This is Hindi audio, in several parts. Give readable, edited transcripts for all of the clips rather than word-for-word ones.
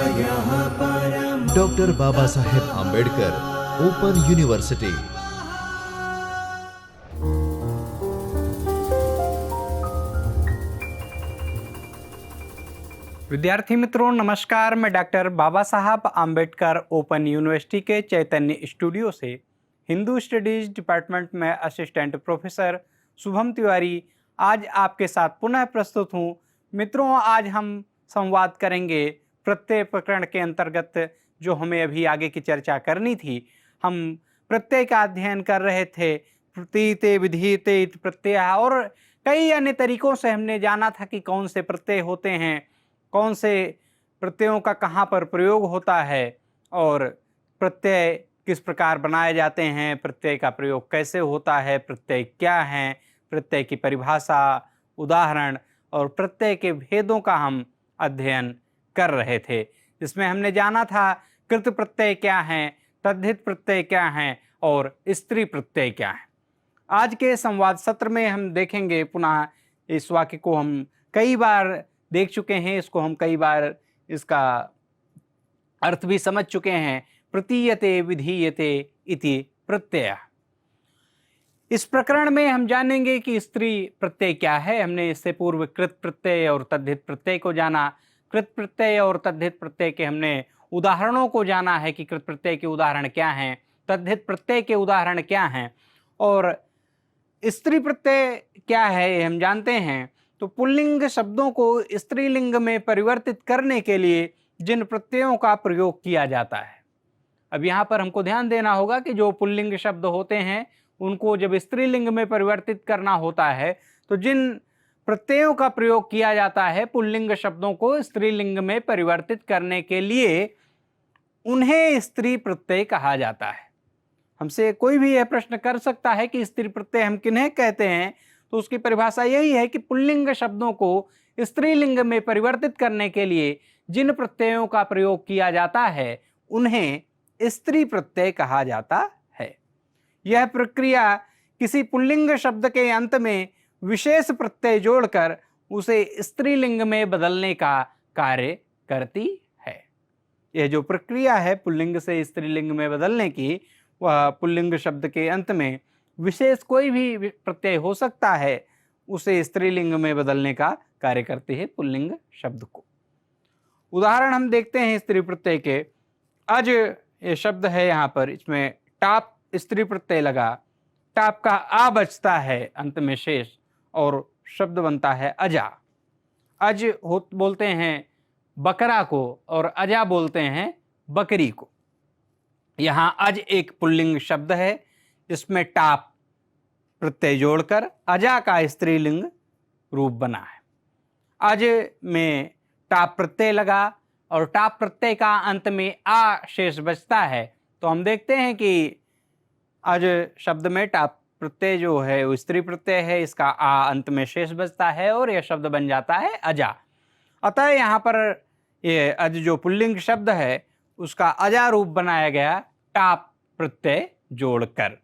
Doctor Baba Saheb Ambedkar open university. विद्यार्थी मित्रों नमस्कार। मैं डॉक्टर बाबा साहब आंबेडकर ओपन यूनिवर्सिटी के चैतन्य स्टूडियो से हिंदू स्टडीज डिपार्टमेंट में असिस्टेंट प्रोफेसर शुभम तिवारी आज आपके साथ पुनः प्रस्तुत हूँ। मित्रों, आज हम संवाद करेंगे प्रत्यय प्रकरण के अंतर्गत जो हमें अभी आगे की चर्चा करनी थी। हम प्रत्यय का अध्ययन कर रहे थे, प्रतीते विधीयते इति प्रत्यय, और कई अन्य तरीकों से हमने जाना था कि कौन से प्रत्यय होते हैं, कौन से प्रत्ययों का कहाँ पर प्रयोग होता है और प्रत्यय किस प्रकार बनाए जाते हैं, प्रत्यय का प्रयोग कैसे होता है, प्रत्यय क्या हैं, प्रत्यय की परिभाषा, उदाहरण और प्रत्यय के भेदों का हम अध्ययन कर रहे थे। जिसमें हमने जाना था कृत प्रत्यय क्या हैं, तद्धित प्रत्यय क्या हैं और स्त्री प्रत्यय क्या हैं। आज के संवाद सत्र में हम देखेंगे पुनः इस वाक्य को हम कई बार देख चुके हैं, इसको हम कई बार इसका अर्थ भी समझ चुके हैं। प्रतीयते विधीयते इति प्रत्यय। इस प्रकरण में हम जानेंगे कि स्त्री प्रत्यय क्या है। हमने इससे पूर्व कृत प्रत्यय और तद्धित प्रत्यय को जाना। कृत प्रत्यय और तद्धित प्रत्यय के हमने उदाहरणों को जाना है कि कृत प्रत्यय के उदाहरण क्या हैं, तद्धित प्रत्यय के उदाहरण क्या हैं और स्त्री प्रत्यय क्या है ये हम जानते हैं। तो पुल्लिंग शब्दों को स्त्रीलिंग में परिवर्तित करने के लिए जिन प्रत्ययों का प्रयोग किया जाता है। अब यहाँ पर हमको ध्यान देना होगा कि जो पुल्लिंग शब्द होते हैं उनको जब स्त्रीलिंग में परिवर्तित करना होता है तो जिन प्रत्ययों का प्रयोग किया जाता है पुल्लिंग शब्दों को स्त्रीलिंग में परिवर्तित करने के लिए, उन्हें स्त्री प्रत्यय कहा जाता है। हमसे कोई भी यह प्रश्न कर सकता है कि स्त्री प्रत्यय हम किन्हें कहते हैं, तो उसकी परिभाषा यही है कि पुल्लिंग शब्दों को स्त्रीलिंग में परिवर्तित करने के लिए जिन प्रत्ययों का प्रयोग किया जाता है उन्हें स्त्री प्रत्यय कहा जाता है। यह प्रक्रिया किसी पुल्लिंग शब्द के अंत में विशेष प्रत्यय जोड़कर उसे स्त्रीलिंग में बदलने का कार्य करती है। यह जो प्रक्रिया है पुल्लिंग से स्त्रीलिंग में बदलने की, वह पुल्लिंग शब्द के अंत में विशेष कोई भी प्रत्यय हो सकता है, उसे स्त्रीलिंग में बदलने का कार्य करते हैं पुल्लिंग शब्द को। उदाहरण हम देखते हैं स्त्री प्रत्यय के। अज ये शब्द है, यहाँ पर इसमें टाप स्त्री प्रत्यय लगा, टाप का आ बचता है अंत में शेष और शब्द बनता है अजा। अज बोलते हैं बकरा को और अजा बोलते हैं बकरी को। यहाँ अज एक पुल्लिंग शब्द है जिसमें टाप प्रत्यय जोड़कर अजा का स्त्रीलिंग रूप बना है। अज में टाप प्रत्यय लगा और टाप प्रत्यय का अंत में आ शेष बचता है, तो हम देखते हैं कि अज शब्द में टाप प्रत्यय जो है वो स्त्री प्रत्यय है, इसका आ अंत में शेष बचता है और यह शब्द बन जाता है अजा। अतः यहाँ पर ये अज जो पुल्लिंग शब्द है उसका अजा रूप बनाया गया टाप प्रत्यय जोड़कर।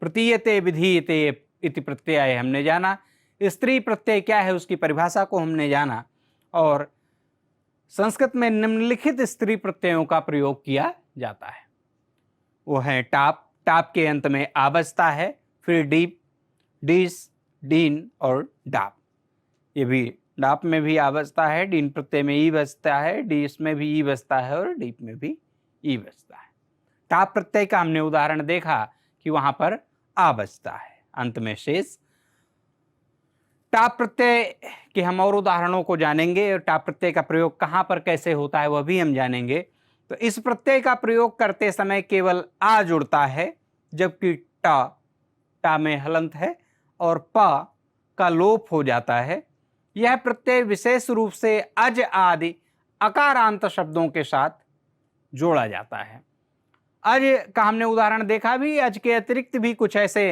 प्रतीयते विधीयते इति प्रत्यय हमने जाना। स्त्री प्रत्यय क्या है उसकी परिभाषा को हमने जाना और संस्कृत में निम्नलिखित स्त्री प्रत्ययों का प्रयोग किया जाता है। वो है टाप, टाप के अंत में आ बचता है, फिर डीप, डीस, डीन और डाप। ये भी डाप में भी आ बचता है, डीन प्रत्यय में ई बचता है, डीस में भी ई बचता है और डीप में भी ई बचता है। टाप प्रत्यय का हमने उदाहरण देखा कि वहां पर आ बचता है अंत में शेष। टाप प्रत्यय के हम और उदाहरणों को जानेंगे और टाप प्रत्यय का प्रयोग कहाँ पर कैसे होता है वह भी हम जानेंगे। तो इस प्रत्यय का प्रयोग करते समय केवल आ जुड़ता है, जबकि टा में हलंत है और प का लोप हो जाता है। यह प्रत्यय विशेष रूप से अज आदि अकारांत शब्दों के साथ जोड़ा जाता है। अज का हमने उदाहरण देखा भी। अज के अतिरिक्त भी कुछ ऐसे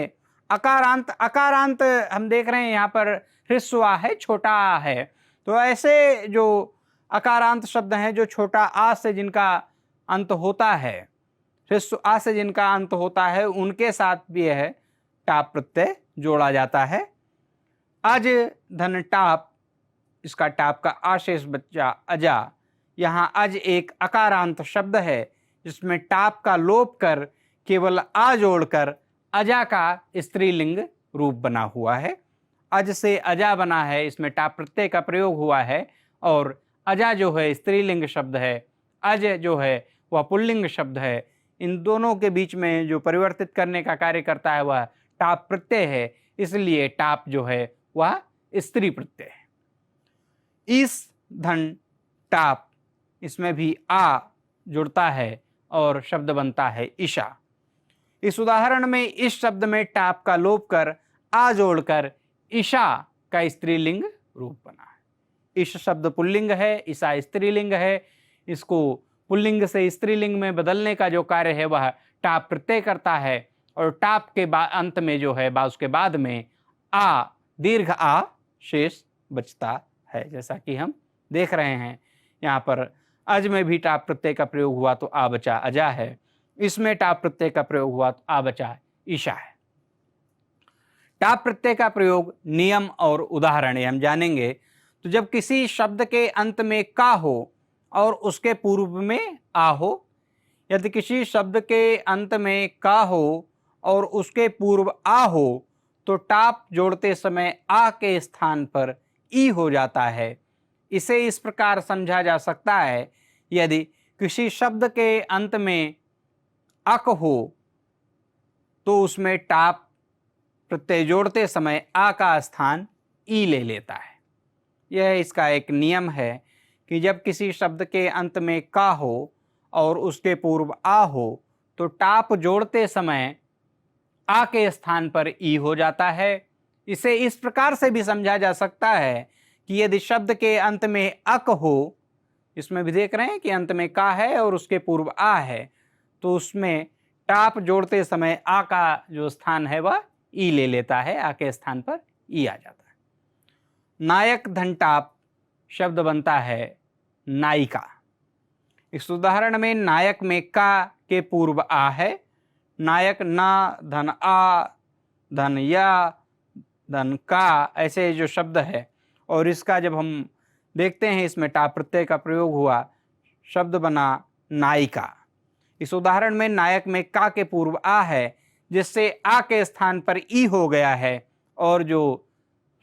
अकारांत हम देख रहे हैं, यहाँ पर ह्रस्व आ है, छोटा आ है। तो ऐसे जो अकारांत शब्द हैं जो छोटा आ से जिनका अंत होता है, ह्रस्व आ से जिनका अंत होता है, उनके साथ भी यह टाप प्रत्यय जोड़ा जाता है। अज धन टाप, इसका टाप का आशेष बच्चा अजा, यहाँ अज एक अकारांत शब्द है जिसमें टाप का लोप कर केवल आ जोड़कर अजा का स्त्रीलिंग रूप बना हुआ है। अज से अजा बना है, इसमें टाप प्रत्यय का प्रयोग हुआ है और अजा जो है स्त्रीलिंग शब्द है, अज जो है वह पुल्लिंग शब्द है। इन दोनों के बीच में जो परिवर्तित करने का कार्य करता है वह टाप प्रत्यय है, इसलिए टाप जो है वह स्त्री प्रत्यय है। इस धन टाप, इसमें भी आ जुड़ता है और शब्द बनता है ईशा। इस उदाहरण में इस शब्द में टाप का लोप कर आ जोड़कर ईशा का स्त्रीलिंग रूप बना है। ईश शब्द पुल्लिंग है, ईशा स्त्रीलिंग है। इसको पुल्लिंग से स्त्रीलिंग में बदलने का जो कार्य है वह टाप प्रत्यय करता है और टाप के अंत में जो है उसके बाद में आ, दीर्घ आ शेष बचता है। जैसा कि हम देख रहे हैं यहाँ पर अज में भी टाप प्रत्यय का प्रयोग हुआ तो आ बचा अजा है, इसमें टाप प्रत्यय का प्रयोग हुआ तो आ बचा ईशा है। टाप प्रत्यय का प्रयोग, नियम और उदाहरण हम जानेंगे। तो जब किसी शब्द के अंत में का हो और उसके पूर्व में आ हो, यदि किसी शब्द के अंत में का हो और उसके पूर्व आ हो तो टाप जोड़ते समय आ के स्थान पर ई हो जाता है। इसे इस प्रकार समझा जा सकता है, यदि किसी शब्द के अंत में अक हो तो उसमें टाप प्रत्यय जोड़ते समय आ का स्थान ई ले लेता है। यह इसका एक नियम है कि जब किसी शब्द के अंत में का हो और उसके पूर्व आ हो तो टाप जोड़ते समय आ के स्थान पर ई हो जाता है। इसे इस प्रकार से भी समझा जा सकता है कि यदि शब्द के अंत में अक हो, इसमें भी देख रहे हैं कि अंत में का है और उसके पूर्व आ है, तो उसमें टाप जोड़ते समय आ का जो स्थान है वह ई ले लेता है, आ के स्थान पर ई आ जाता है। नायक धन टाप शब्द बनता है नायिका। इस उदाहरण में नायक में का के पूर्व आ है। नायक ना, धन आ, धन या, धन का, ऐसे जो शब्द है और इसका जब हम देखते हैं इसमें टाप प्रत्यय का प्रयोग हुआ, शब्द बना नायिका। इस उदाहरण में नायक में का के पूर्व आ है जिससे आ के स्थान पर ई हो गया है और जो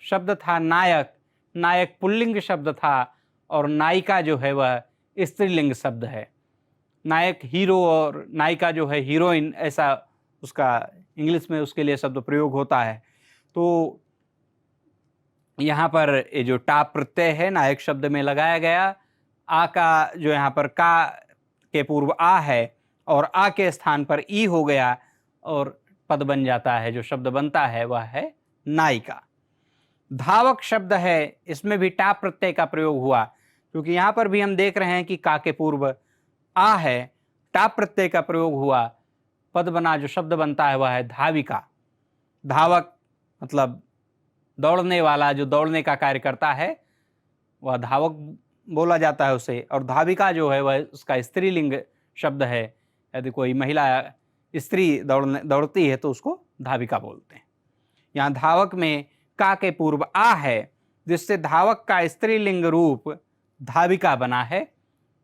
शब्द था नायक, नायक पुल्लिंग शब्द था और नायिका जो है वह स्त्रीलिंग शब्द है। नायक हीरो और नायिका जो है हीरोइन, ऐसा उसका इंग्लिश में उसके लिए शब्द प्रयोग होता है। तो यहाँ पर ये जो टाप प्रत्यय है नायक शब्द में लगाया गया, आ का जो यहाँ पर का के पूर्व आ है और आ के स्थान पर ई हो गया और पद बन जाता है, जो शब्द बनता है वह है नायिका। धावक शब्द है, इसमें भी टाप प्रत्यय का प्रयोग हुआ क्योंकि यहाँ पर भी हम देख रहे हैं कि का के पूर्व आ है, टाप प्रत्यय का प्रयोग हुआ, पद बना, जो शब्द बनता है वह है धाविका। धावक मतलब दौड़ने वाला, जो दौड़ने का कार्य करता है वह धावक बोला जाता है उसे। और धाविका जो है वह उसका स्त्रीलिंग शब्द है। यदि कोई महिला स्त्री दौड़ती है तो उसको धाविका बोलते हैं। यहाँ धावक में का के पूर्व आ है जिससे धावक का स्त्रीलिंग रूप धाविका बना है।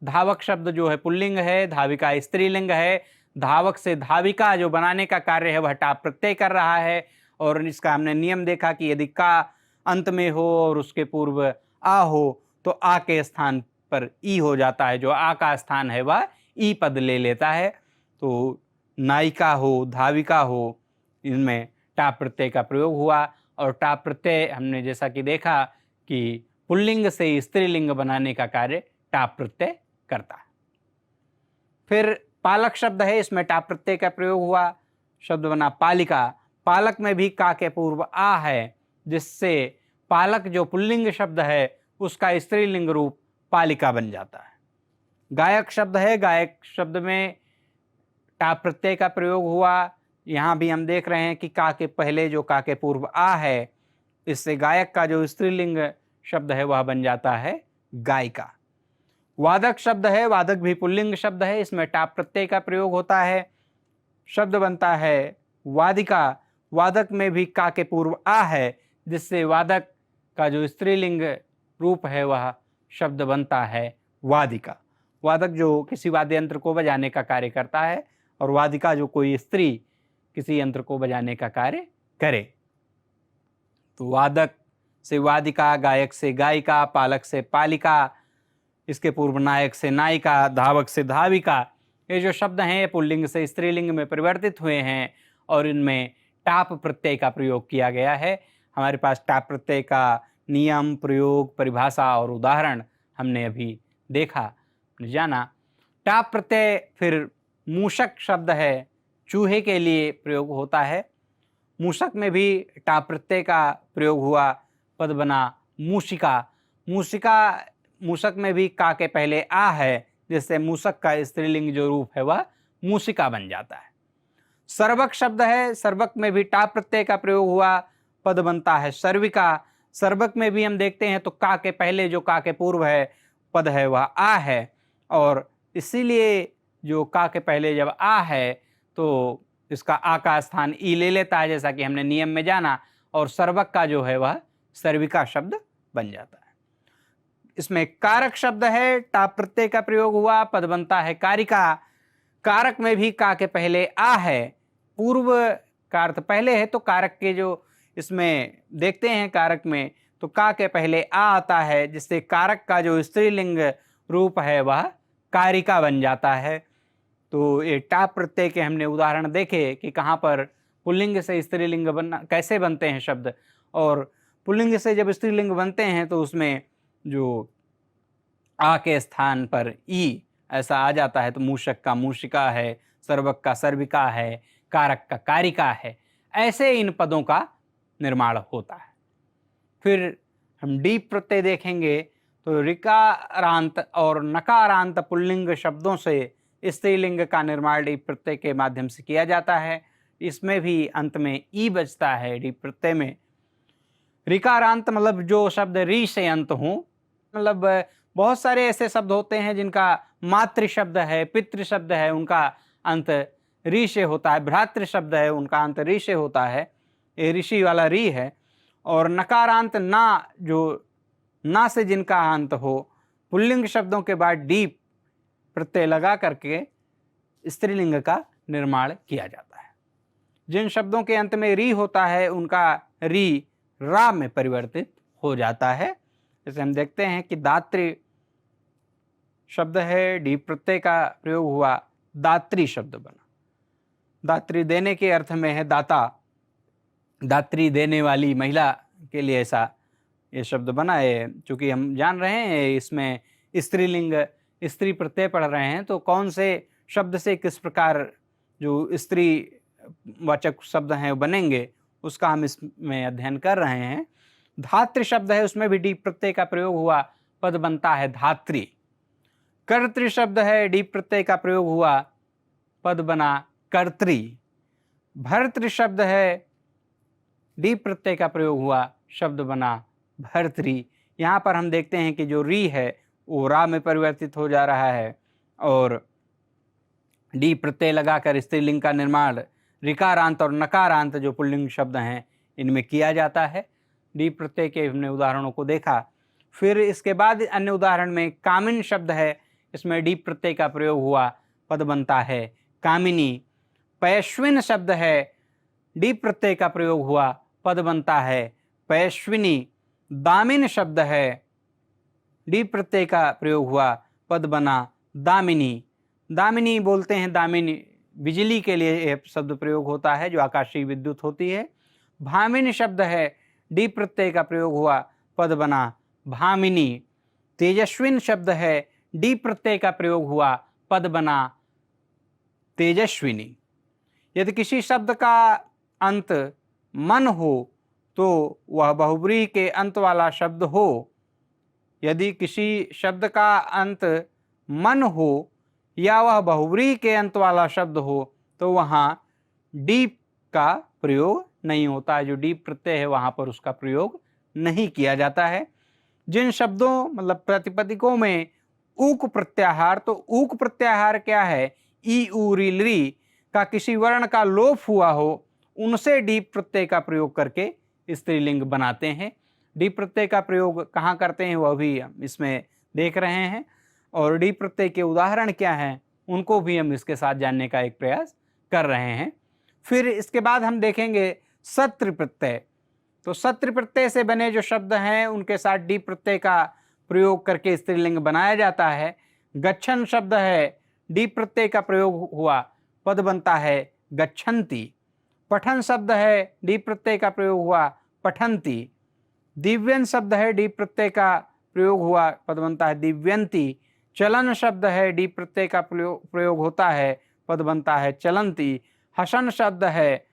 धावक शब्द जो है पुल्लिंग है, धाविका स्त्रीलिंग है। धावक से धाविका जो बनाने का कार्य है वह टाप प्रत्यय कर रहा है और इसका हमने नियम देखा कि यदि का अंत में हो और उसके पूर्व आ हो तो आ के स्थान पर ई हो जाता है, जो आ का स्थान है वह ई पद ले लेता है। तो नायिका हो, धाविका हो, इनमें टाप प्रत्यय का प्रयोग हुआ और टाप प्रत्यय हमने जैसा कि देखा कि पुल्लिंग से स्त्रीलिंग बनाने का कार्य टाप प्रत्यय करता है। फिर पालक शब्द है, इसमें टाप प्रत्यय का प्रयोग हुआ, शब्द बना पालिका। पालक में भी का के पूर्व आ है जिससे पालक जो पुल्लिंग शब्द है उसका स्त्रीलिंग रूप पालिका बन जाता है। गायक शब्द है, गायक शब्द में टाप प्रत्यय का प्रयोग हुआ। यहाँ भी हम देख रहे हैं कि का के पहले जो का के पूर्व आ है, इससे गायक का जो स्त्रीलिंग शब्द है वह बन जाता है गायिका। वादक शब्द है, वादक भी पुल्लिंग शब्द है, इसमें टाप प्रत्यय का प्रयोग होता है, शब्द बनता है वादिका। वादक में भी का के पूर्व आ है जिससे वादक का जो स्त्रीलिंग रूप है वह शब्द बनता है वादिका। वादक जो किसी वाद्य यंत्र को बजाने का कार्य करता है, और वादिका जो कोई स्त्री किसी यंत्र को बजाने का कार्य करे। तो वादक से वादिका, गायक से गायिका, पालक से पालिका, इसके पूर्व नायक से नायिका, धावक से धाविका, ये जो शब्द हैं ये पुल्लिंग से स्त्रीलिंग में परिवर्तित हुए हैं और इनमें टाप प्रत्यय का प्रयोग किया गया है। हमारे पास टाप प्रत्यय का नियम, प्रयोग, परिभाषा और उदाहरण हमने अभी देखा, जाना। टाप प्रत्यय फिर मूषक शब्द है, चूहे के लिए प्रयोग होता है। मूषक में भी टाप प्रत्यय का प्रयोग हुआ, पद बना मूषिका। मूषिका, मूषक में भी का के पहले आ है, जिससे मूषक का स्त्रीलिंग जो रूप है वह मूषिका बन जाता है। सर्वक शब्द है, सर्वक में भी टाप प्रत्यय का प्रयोग हुआ, पद बनता है सर्विका। सर्वक में भी हम देखते हैं तो का के पहले जो का के पूर्व है पद है वह आ है, और इसीलिए जो का के पहले जब आ है तो इसका आ का स्थान ई ले लेता है, जैसा कि हमने नियम में जाना, और सर्वक का जो है वह सर्विका शब्द बन जाता है। इसमें कारक शब्द है, टाप प्रत्यय का प्रयोग हुआ, पद बनता है कारिका। कारक में भी का के पहले आ है, पूर्व का अर्थ पहले है, तो कारक के जो इसमें देखते हैं कारक में तो का के पहले आ आता है, जिससे कारक का जो स्त्रीलिंग रूप है वह कारिका बन जाता है। तो ये टाप प्रत्यय के हमने उदाहरण देखे कि कहाँ पर पुल्लिंग से स्त्रीलिंग कैसे बनते हैं शब्द, और पुल्लिंग से जब स्त्रीलिंग बनते हैं तो उसमें जो आ के स्थान पर ई ऐसा आ जाता है, तो मूषक का मूषिका है, सर्वक का सर्विका है, कारक का कारिका है, ऐसे इन पदों का निर्माण होता है। फिर हम डीप प्रत्यय देखेंगे तो ऋकारांत और नकारांत पुल्लिंग शब्दों से स्त्रीलिंग का निर्माण डीप प्रत्यय के माध्यम से किया जाता है। इसमें भी अंत में ई बचता है डीप प्रत्यय में। ऋकारांत मतलब जो शब्द री से अंत हों, मतलब बहुत सारे ऐसे शब्द होते हैं जिनका मातृ शब्द है, पितृ शब्द है, उनका अंत री से होता है, भ्रातृ शब्द है, उनका अंत री से होता है, ये ऋषि वाला री है। और नकारांत ना, जो ना से जिनका अंत हो, पुल्लिंग शब्दों के बाद डीप प्रत्यय लगा करके स्त्रीलिंग का निर्माण किया जाता है। जिन शब्दों के अंत में री होता है उनका री रा में परिवर्तित हो जाता है। जैसे हम देखते हैं कि दात्री शब्द है, डीप प्रत्यय का प्रयोग हुआ, दात्री शब्द बना। दात्री देने के अर्थ में है दाता, दात्री देने वाली महिला के लिए ऐसा ये शब्द बना है। चूँकि हम जान रहे हैं इसमें स्त्रीलिंग, स्त्री प्रत्यय पढ़ रहे हैं, तो कौन से शब्द से किस प्रकार जो स्त्री वाचक शब्द हैं बनेंगे उसका हम इसमें अध्ययन कर रहे हैं। धात्री शब्द है, उसमें भी डीप प्रत्यय का प्रयोग हुआ, पद बनता है धात्री। कर्तृ शब्द है, डीप प्रत्यय का प्रयोग हुआ, पद बना कर्त्री। भर्तृ शब्द है, डीप प्रत्यय का प्रयोग हुआ, शब्द बना भर्तृ। यहाँ पर हम देखते हैं कि जो री है वो रा में परिवर्तित हो जा रहा है, और डी प्रत्यय लगाकर स्त्रीलिंग का निर्माण ऋकारांत और नकारांत जो पुल्लिंग शब्द हैं इनमें किया जाता है। डी प्रत्यय के हमने उदाहरणों को देखा। फिर इसके बाद अन्य उदाहरण में कामिन शब्द है, इसमें डी प्रत्यय का प्रयोग हुआ, पद बनता है कामिनी। पैश्विन शब्द है, डी प्रत्यय का प्रयोग हुआ, पद बनता है पैश्विनी। दामिन शब्द है, डी प्रत्यय का प्रयोग हुआ, पद बना दामिनी। दामिनी बोलते हैं, दामिनी बिजली के लिए यह शब्द प्रयोग होता है जो आकाशीय विद्युत होती है। भामिनी शब्द है, डी प्रत्यय का प्रयोग हुआ, पद बना भामिनी। तेजस्विन शब्द है, डी प्रत्यय का प्रयोग हुआ, पद बना तेजस्विनी। यदि किसी शब्द का अंत मन हो तो वह बहुब्रीहि के अंत वाला शब्द हो। यदि किसी शब्द का अंत मन हो या वह बहुब्रीहि के अंत वाला शब्द हो तो वहाँ डीप का प्रयोग नहीं होता है। जो डीप प्रत्यय है वहाँ पर उसका प्रयोग नहीं किया जाता है। जिन शब्दों मतलब प्रतिपदिकों में ऊक प्रत्याहार, तो ऊक प्रत्याहार क्या है, ई ऊ री ली का किसी वर्ण का लोप हुआ हो, उनसे डीप प्रत्यय का प्रयोग करके स्त्रीलिंग बनाते हैं। डीप प्रत्यय का प्रयोग कहाँ करते हैं वह भी इसमें देख रहे हैं। और डी प्रत्यय के उदाहरण क्या हैं उनको भी हम इसके साथ जानने का एक प्रयास कर रहे हैं। फिर इसके बाद हम देखेंगे सत्र प्रत्यय। तो सत्र प्रत्यय से बने जो शब्द हैं उनके साथ डी प्रत्यय का प्रयोग करके स्त्रीलिंग बनाया जाता है। गच्छन शब्द है, डी प्रत्यय का प्रयोग हुआ, पद बनता है गच्छन्ति। पठन शब्द है, डी प्रत्यय का प्रयोग हुआ, पठन्ति। दिव्यन शब्द है, डी प्रत्यय का प्रयोग हुआ, पद बनता है दिव्यन्ति। चलन शब्द है, डी प्रत्यय का प्रयोग होता है, पद बनता है चलन्ति। हसन शब्द है,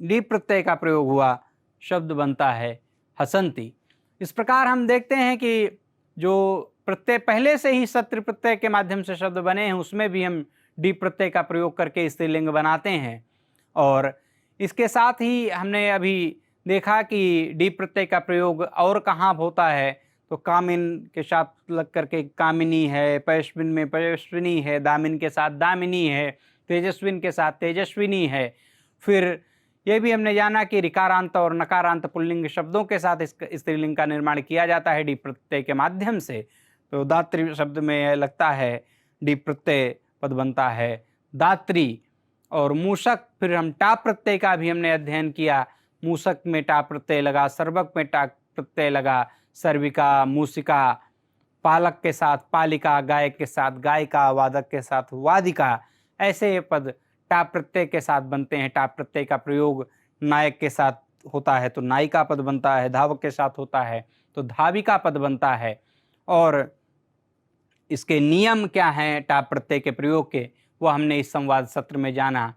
डी प्रत्यय का प्रयोग हुआ, शब्द बनता है हसन्ति। इस प्रकार हम देखते हैं कि जो प्रत्यय पहले से ही सत्र प्रत्यय के माध्यम से शब्द बने हैं उसमें भी हम डी प्रत्यय का प्रयोग करके स्त्रीलिंग बनाते हैं। और इसके साथ ही हमने अभी देखा कि डी प्रत्यय का प्रयोग और कहाँ होता है, तो कामिन के साथ लग करके कामिनी है, पयस्विन में पयस्विनी है, दामिन के साथ दामिनी है, तेजस्विन के साथ तेजस्विनी है। फिर ये भी हमने जाना कि ऋकारांत और नकारांत पुल्लिंग शब्दों के साथ इस स्त्रीलिंग का निर्माण किया जाता है डी प्रत्यय के माध्यम से। तो दात्री शब्द में लगता है डी प्रत्यय, पद बनता है दात्री। और मूषक, फिर हम टा प्रत्यय का भी हमने अध्ययन किया। मूषक में टा प्रत्यय लगा, सर्वक में टा प्रत्यय लगा, सर्विका, मूसिका, पालक के साथ पालिका, गायक के साथ गायिका, वादक के साथ वादिका, ऐसे पद टा प्रत्यय के साथ बनते हैं। टा प्रत्यय का प्रयोग नायक के साथ होता है तो नायिका पद बनता है, धावक के साथ होता है तो धाविका पद बनता है। और इसके नियम क्या हैं टा प्रत्यय के प्रयोग के, वो हमने इस संवाद सत्र में जाना।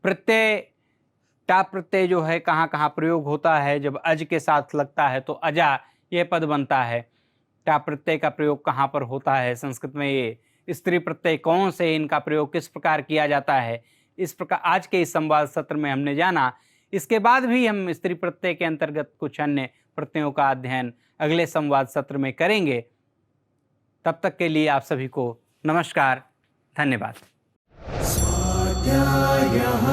प्रत्यय, टा प्रत्यय जो है कहाँ कहाँ प्रयोग होता है, जब अज के साथ लगता है तो अजा ये पद बनता है। टा प्रत्यय का प्रयोग कहाँ पर होता है संस्कृत में, ये स्त्री प्रत्यय कौन से, इनका प्रयोग किस प्रकार किया जाता है, इस प्रकार आज के इस संवाद सत्र में हमने जाना। इसके बाद भी हम स्त्री प्रत्यय के अंतर्गत कुछ अन्य प्रत्ययों का अध्ययन अगले संवाद सत्र में करेंगे। तब तक के लिए आप सभी को नमस्कार, धन्यवाद। स्वाध्यायः